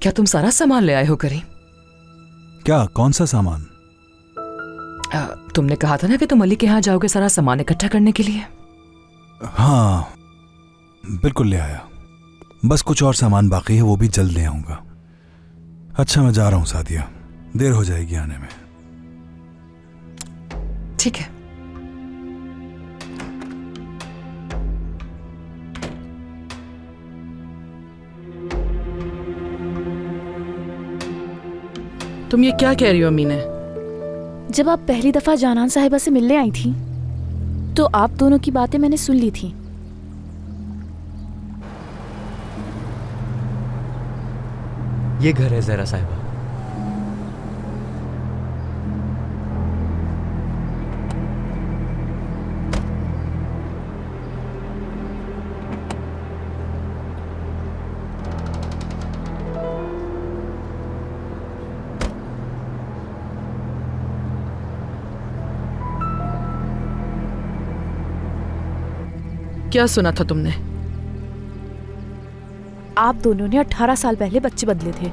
क्या तुम सारा सामान ले आए हो करीम? क्या? कौन सा सामान? तुमने कहा था ना कि तुम अली के यहाँ जाओगे सारा सामान इकट्ठा करने के लिए। हाँ बिल्कुल ले आया, बस कुछ और सामान बाकी है, वो भी जल्द ले आऊंगा। अच्छा मैं जा रहा हूँ सादिया, देर हो जाएगी आने में। ठीक है। तुम ये क्या कह रही हो मीना? जब आप पहली दफा जानान साहिबा से मिलने आई थी तो आप दोनों की बातें मैंने सुन ली थी। ये घर है जहरा साहिबा। क्या सुना था तुमने? आप दोनों ने 18 साल पहले बच्चे बदले थे।